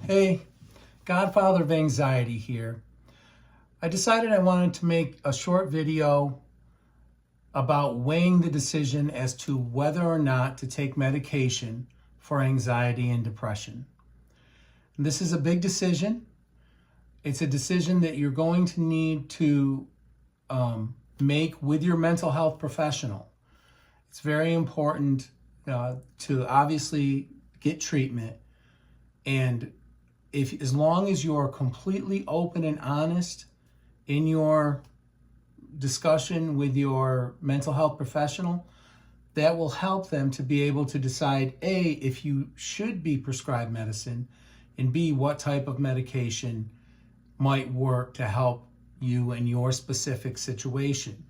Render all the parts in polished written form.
Hey, Godfather of Anxiety here. I decided I wanted to make a short video about weighing the decision as to whether or not to take medication for anxiety and depression. This is a big decision. It's a decision that you're going to need to make with your mental health professional. It's very important to obviously get treatment, and as long as you're completely open and honest in your discussion with your mental health professional, that will help them to be able to decide A, if you should be prescribed medicine, and B, what type of medication might work to help you in your specific situation.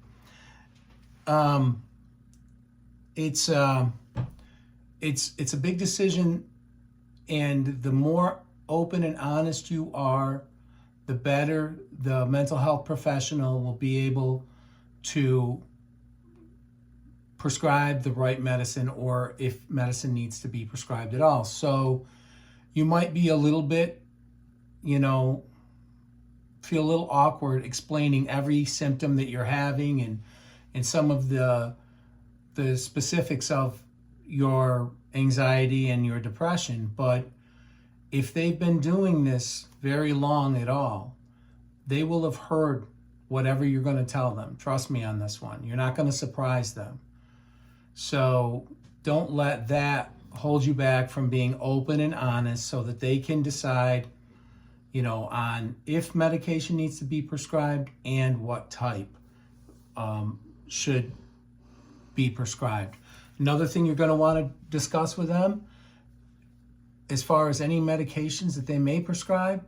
It's a big decision, and the more open and honest you are, the better the mental health professional will be able to prescribe the right medicine, or if medicine needs to be prescribed at all. So you might be a little bit, feel a little awkward explaining every symptom that you're having and some of the specifics of your anxiety and your depression. But if they've been doing this very long at all, they will have heard whatever you're going to tell them. Trust me on this one. You're not going to surprise them. So don't let that hold you back from being open and honest so that they can decide, on if medication needs to be prescribed and what type should be prescribed. Another thing you're going to want to discuss with them, as far as any medications that they may prescribe,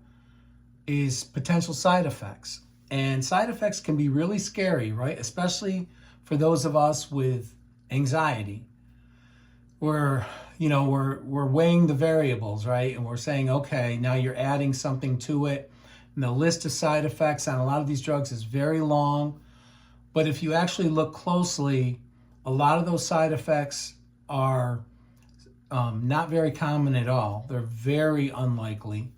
is potential side effects. And side effects can be really scary, right? Especially for those of us with anxiety. We're weighing the variables, right? And we're saying, okay, now you're adding something to it. And the list of side effects on a lot of these drugs is very long. But if you actually look closely, a lot of those side effects are not very common at all. They're very unlikely.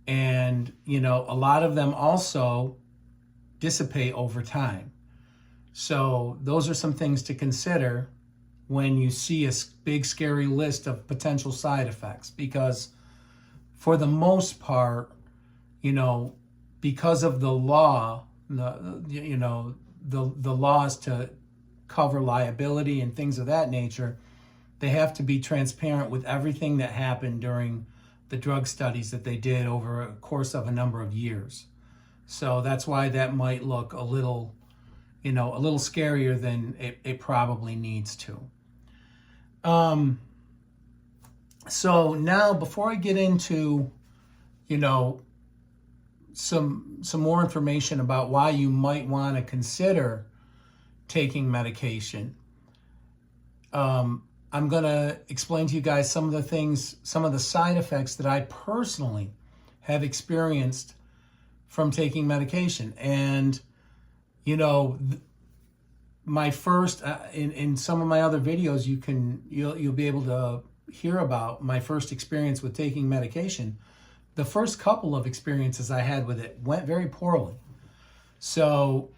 And, a lot of them also dissipate over time. So those are some things to consider when you see a big, scary list of potential side effects. Because for the most part, because of the law, the laws to cover liability and things of that nature, they have to be transparent with everything that happened during the drug studies that they did over a course of a number of years. So that's why that might look a little scarier than it probably needs to. So now, before I get into, some more information about why you might want to consider taking medication, I'm going to explain to you guys some of the side effects that I personally have experienced from taking medication. And, my first, in some of my other videos, you'll be able to hear about my first experience with taking medication. The first couple of experiences I had with it went very poorly. So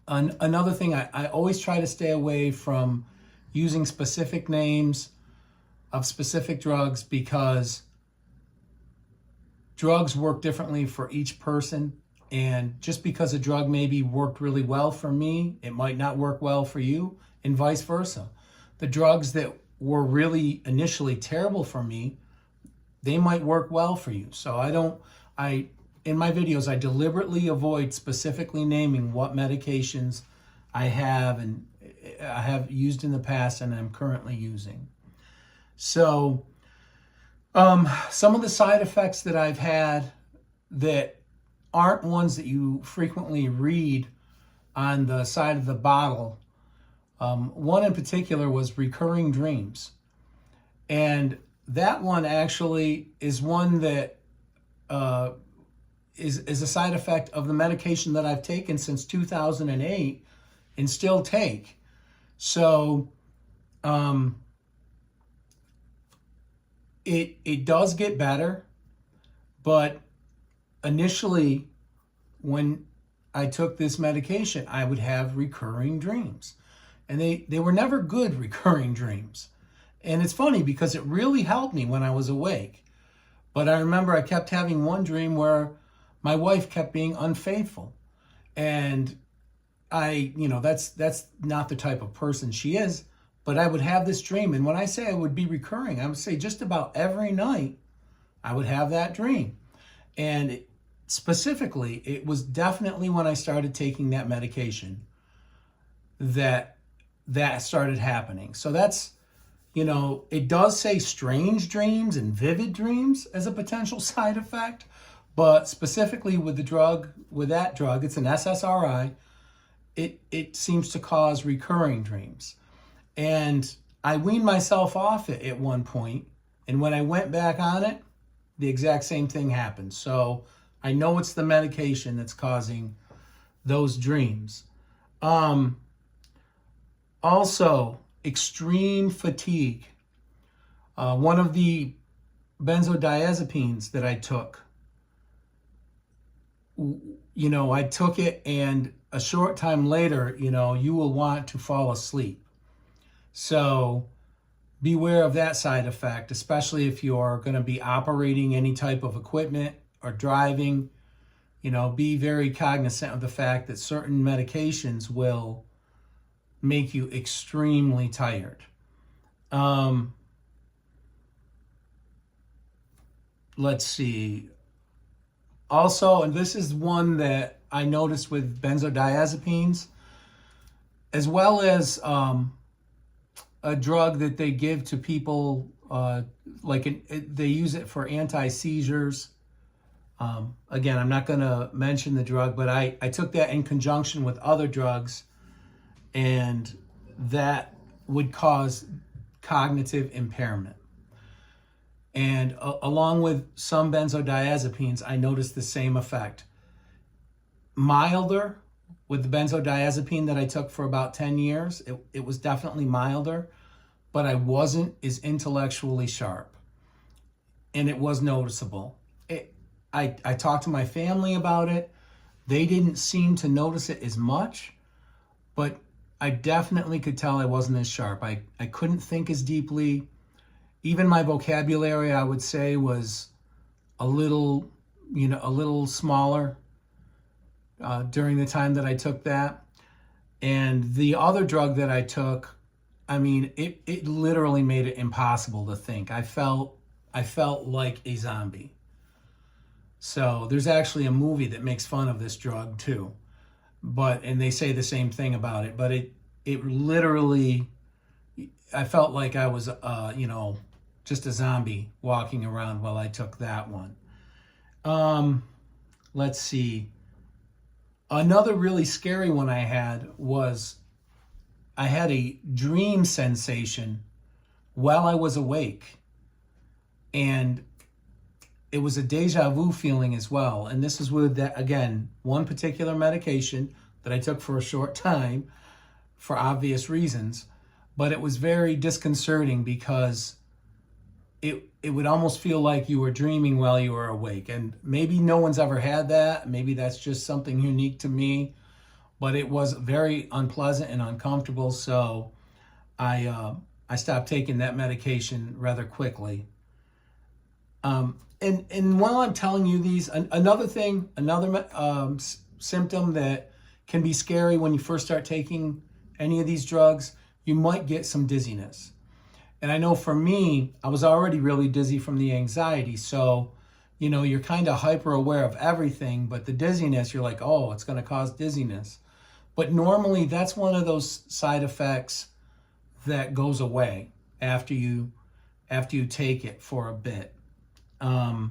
another thing, I always try to stay away from using specific names of specific drugs, because drugs work differently for each person. And just because a drug maybe worked really well for me, it might not work well for you, and vice versa. The drugs that were really initially terrible for me, they might work well for you. So in my videos, I deliberately avoid specifically naming what medications I have used in the past and I'm currently using. So some of the side effects that I've had that aren't ones that you frequently read on the side of the bottle, one in particular was recurring dreams. And that one actually is one that is a side effect of the medication that I've taken since 2008 and still take. So it does get better, but initially when I took this medication, I would have recurring dreams. And they were never good recurring dreams. And it's funny because it really helped me when I was awake. But I remember I kept having one dream where my wife kept being unfaithful. And that's not the type of person she is. But I would have this dream. And when I say it would be recurring, I would say just about every night I would have that dream. And specifically, it was definitely when I started taking that medication that started happening. So that's, it does say strange dreams and vivid dreams as a potential side effect, but specifically with that drug, it's an SSRI, it seems to cause recurring dreams. And I weaned myself off it at one point, and when I went back on it, the exact same thing happened. So I know it's the medication that's causing those dreams. Also, extreme fatigue. One of the benzodiazepines that I took, I took it, and a short time later, you will want to fall asleep. So beware of that side effect, especially if you're going to be operating any type of equipment or driving. Be very cognizant of the fact that certain medications will make you extremely tired. Let's see. Also, and this is one that I noticed with benzodiazepines, as well as a drug that they give to people, they use it for anti-seizures. Again, I'm not going to mention the drug, but I took that in conjunction with other drugs, and that would cause cognitive impairment. And along with some benzodiazepines, I noticed the same effect. Milder with the benzodiazepine that I took for about 10 years. It was definitely milder, but I wasn't as intellectually sharp. And it was noticeable. I talked to my family about it. They didn't seem to notice it as much, but I definitely could tell I wasn't as sharp. I couldn't think as deeply. Even my vocabulary, I would say, was a little smaller during the time that I took that. And the other drug that I took, it literally made it impossible to think. I felt like a zombie. So there's actually a movie that makes fun of this drug too. And they say the same thing about it, but it literally, I felt like I was, just a zombie walking around while I took that one. Let's see. Another really scary one I had was I had a dream sensation while I was awake. And it was a deja vu feeling as well. And this is with, that, again, one particular medication that I took for a short time for obvious reasons. But it was very disconcerting because it would almost feel like you were dreaming while you were awake. And maybe no one's ever had that. Maybe that's just something unique to me. But it was very unpleasant and uncomfortable. So I stopped taking that medication rather quickly. And while I'm telling you these, another symptom that can be scary when you first start taking any of these drugs, you might get some dizziness. And I know for me, I was already really dizzy from the anxiety. So, you're kind of hyper aware of everything, but the dizziness, you're like, oh, it's going to cause dizziness. But normally that's one of those side effects that goes away after you take it for a bit. And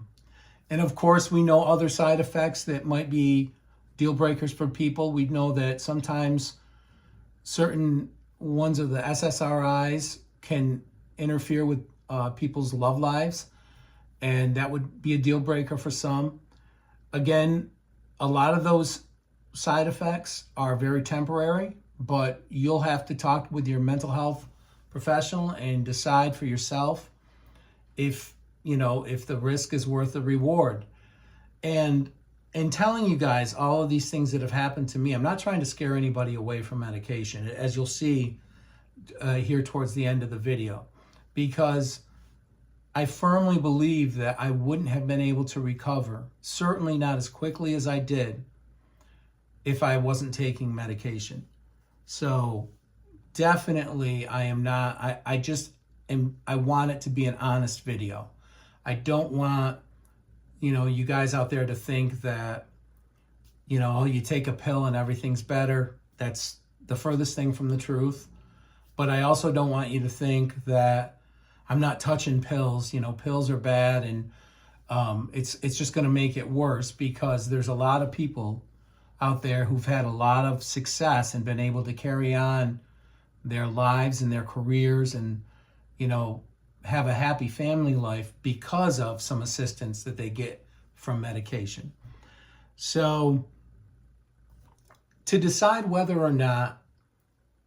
of course, we know other side effects that might be deal breakers for people. We know that sometimes certain ones of the SSRIs can interfere with people's love lives, and that would be a deal breaker for some. Again, a lot of those side effects are very temporary, but you'll have to talk with your mental health professional and decide for yourself if if the risk is worth the reward. And in telling you guys all of these things that have happened to me, I'm not trying to scare anybody away from medication, as you'll see here towards the end of the video, because I firmly believe that I wouldn't have been able to recover, certainly not as quickly as I did, if I wasn't taking medication. So definitely I am not, I want it to be an honest video. I don't want, you guys out there to think that, you take a pill and everything's better. That's the furthest thing from the truth. But I also don't want you to think that I'm not touching pills. Pills are bad, and it's just going to make it worse, because there's a lot of people out there who've had a lot of success and been able to carry on their lives and their careers and, have a happy family life because of some assistance that they get from medication. So to decide whether or not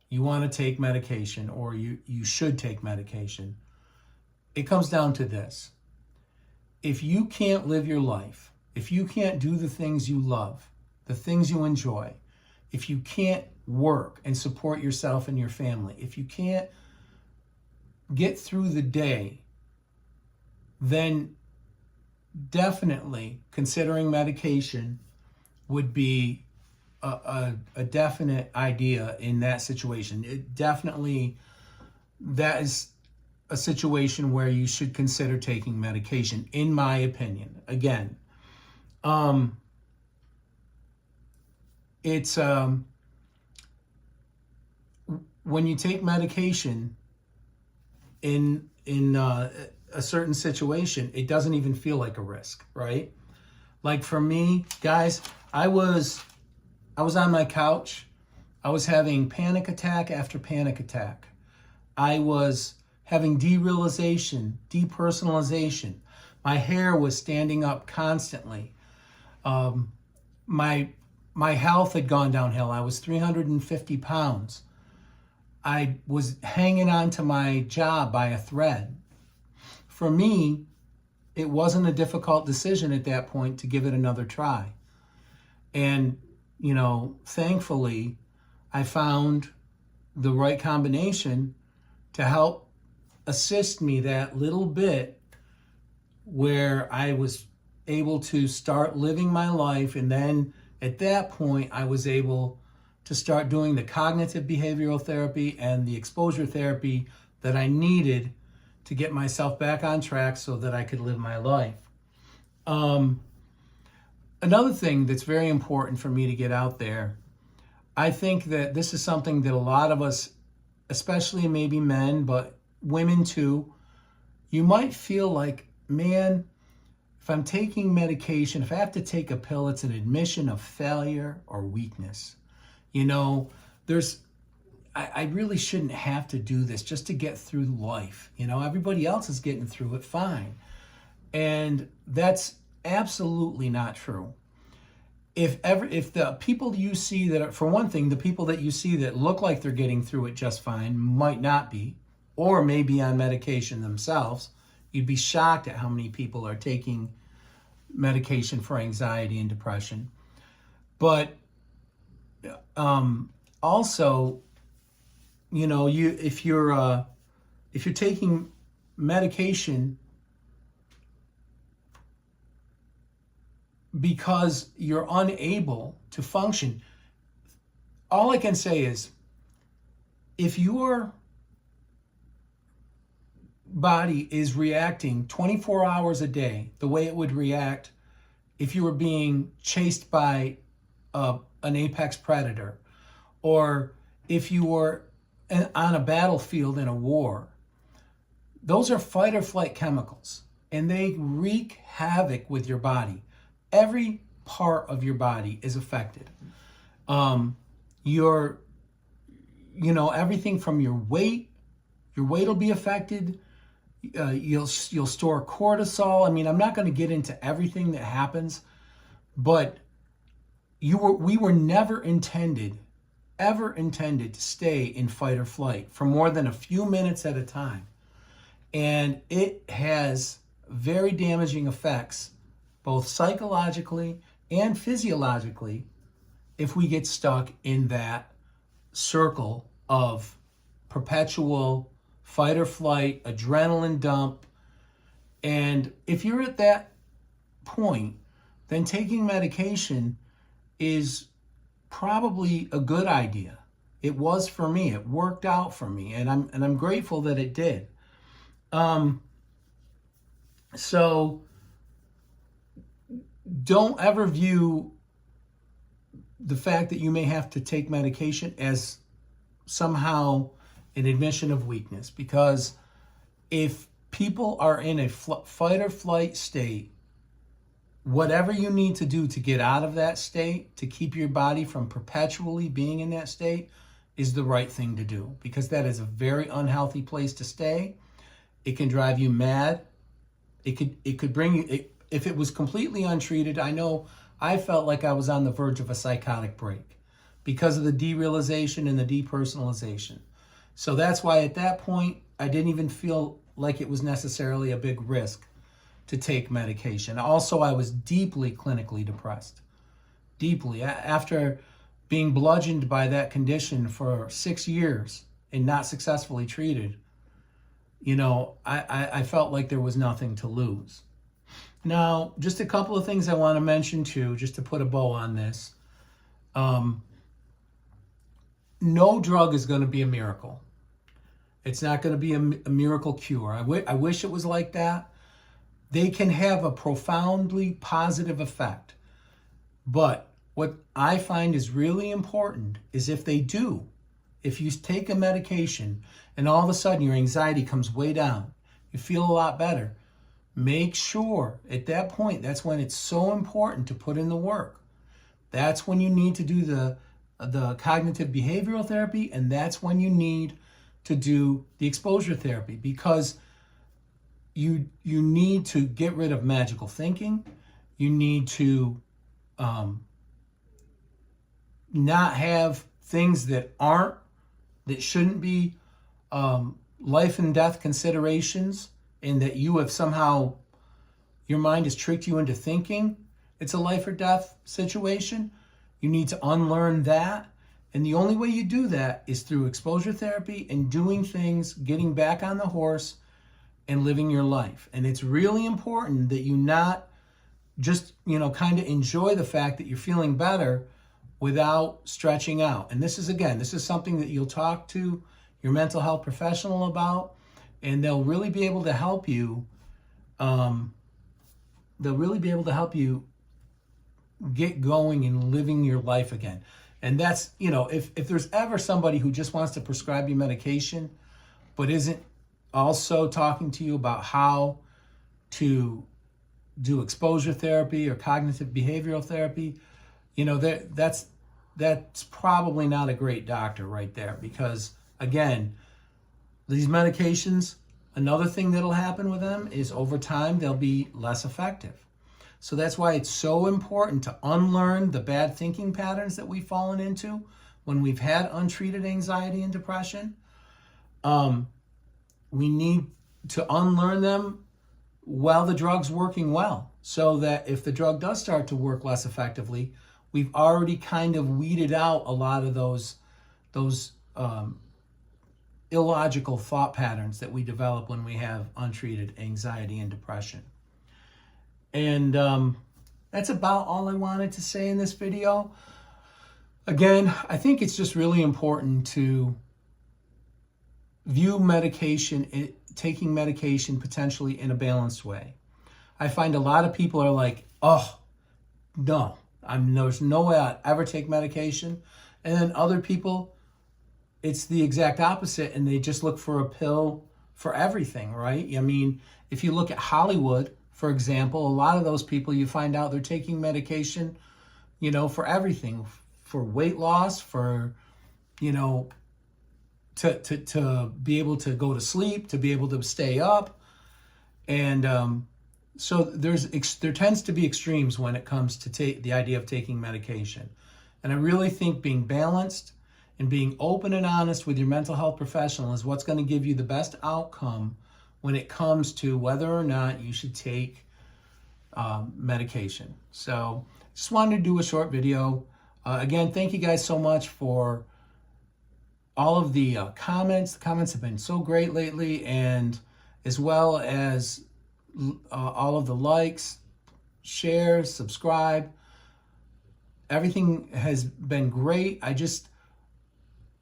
you want to take medication, or you should take medication, it comes down to this. If you can't live your life, if you can't do the things you love, the things you enjoy, if you can't work and support yourself and your family, if you can't get through the day, then definitely considering medication would be a definite idea in that situation. It definitely, that is a situation where you should consider taking medication, in my opinion. Again, it's when you take medication in a certain situation, it doesn't even feel like a risk, right? Like for me, guys, I was on my couch. I was having panic attack after panic attack. I was having derealization, depersonalization. My hair was standing up constantly. My health had gone downhill. I was 350 pounds. I was hanging on to my job by a thread. For me, it wasn't a difficult decision at that point to give it another try. And, thankfully, I found the right combination to help assist me that little bit, where I was able to start living my life. And then at that point, I was able to start doing the cognitive behavioral therapy and the exposure therapy that I needed to get myself back on track so that I could live my life. Another thing that's very important for me to get out there, I think that this is something that a lot of us, especially maybe men, but women too, you might feel like, man, if I'm taking medication, if I have to take a pill, it's an admission of failure or weakness. I really shouldn't have to do this just to get through life. Everybody else is getting through it fine. And that's absolutely not true. If the people you see that are, for one thing, the people that you see that look like they're getting through it just fine might not be, or may be on medication themselves. You'd be shocked at how many people are taking medication for anxiety and depression. But also, if you're taking medication because you're unable to function, all I can say is, if your body is reacting 24 hours a day the way it would react if you were being chased by an apex predator, or if you were on a battlefield in a war, those are fight or flight chemicals, and they wreak havoc with your body. Every part of your body is affected. Everything from your weight will be affected. You'll store cortisol. I mean, I'm not going to get into everything that happens, but we were never ever intended to stay in fight or flight for more than a few minutes at a time. And it has very damaging effects, both psychologically and physiologically, if we get stuck in that circle of perpetual fight or flight, adrenaline dump. And if you're at that point, then taking medication is probably a good idea. It was for me. It worked out for me, and I'm grateful that it did. So don't ever view the fact that you may have to take medication as somehow an admission of weakness, because if people are in a fight or flight state, whatever you need to do to get out of that state, to keep your body from perpetually being in that state, is the right thing to do, because that is a very unhealthy place to stay. It can drive you mad. It could bring you, if it was completely untreated, I know I felt like I was on the verge of a psychotic break because of the derealization and the depersonalization. So that's why at that point, I didn't even feel like it was necessarily a big risk to take medication. Also, I was deeply clinically depressed. Deeply. After being bludgeoned by that condition for 6 years and not successfully treated, you know, I felt like there was nothing to lose. Now, just a couple of things I want to mention too, just to put a bow on this. No drug is going to be a miracle. It's not going to be a miracle cure. I wish it was like that. They can have a profoundly positive effect. But what I find is really important is if they do, if you take a medication and all of a sudden your anxiety comes way down, you feel a lot better, make sure at that point, that's when it's so important to put in the work. That's when you need to do the cognitive behavioral therapy, and that's when you need to do the exposure therapy, because you need to get rid of magical thinking. You need to not have things that shouldn't be life and death considerations, and that you have somehow, your mind has tricked you into thinking it's a life or death situation. You need to unlearn that. And the only way you do that is through exposure therapy and doing things, getting back on the horse and living your life. And it's really important that you not just, kind of enjoy the fact that you're feeling better without stretching out. And this is something that you'll talk to your mental health professional about, and they'll really be able to help you. Get going and living your life again. And that's, if there's ever somebody who just wants to prescribe you medication, but isn't also talking to you about how to do exposure therapy or cognitive behavioral therapy, that's probably not a great doctor right there. Because again, these medications, another thing that'll happen with them is over time, they'll be less effective. So that's why it's so important to unlearn the bad thinking patterns that we've fallen into when we've had untreated anxiety and depression. We need to unlearn them while the drug's working well, so that if the drug does start to work less effectively, we've already kind of weeded out a lot of those illogical thought patterns that we develop when we have untreated anxiety and depression. And that's about all I wanted to say in this video. Again, I think it's just really important to view taking medication potentially in a balanced way. I find a lot of people are like, oh, no, there's no way I'd ever take medication. And then other people, it's the exact opposite, and they just look for a pill for everything, right? I mean, if you look at Hollywood, for example, a lot of those people, you find out they're taking medication, for everything, for weight loss, for, to be able to go to sleep, to be able to stay up. And so there tends to be extremes when it comes to the idea of taking medication. And I really think being balanced and being open and honest with your mental health professional is what's going to give you the best outcome when it comes to whether or not you should take medication. So just wanted to do a short video. Again, thank you guys so much for all of the comments. The comments have been so great lately, and as well as all of the likes, shares, subscribe. Everything has been great. I just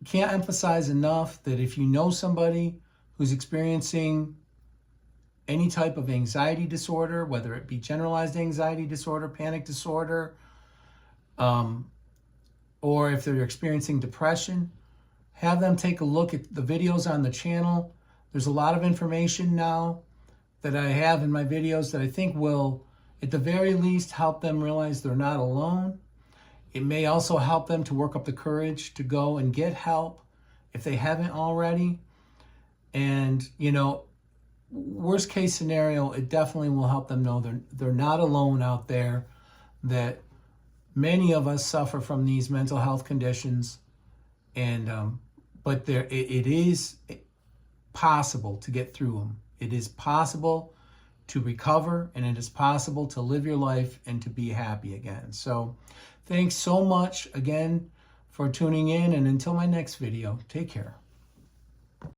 can't emphasize enough that if you know somebody who's experiencing any type of anxiety disorder, whether it be generalized anxiety disorder, panic disorder, or if they're experiencing depression, have them take a look at the videos on the channel. There's a lot of information now that I have in my videos that I think will, at the very least, help them realize they're not alone. It may also help them to work up the courage to go and get help if they haven't already. And, you know, worst case scenario, it definitely will help them know they're not alone out there, that many of us suffer from these mental health conditions. And, but it is possible to get through them. It is possible to recover, and it is possible to live your life and to be happy again. So thanks so much again for tuning in, and until my next video, take care.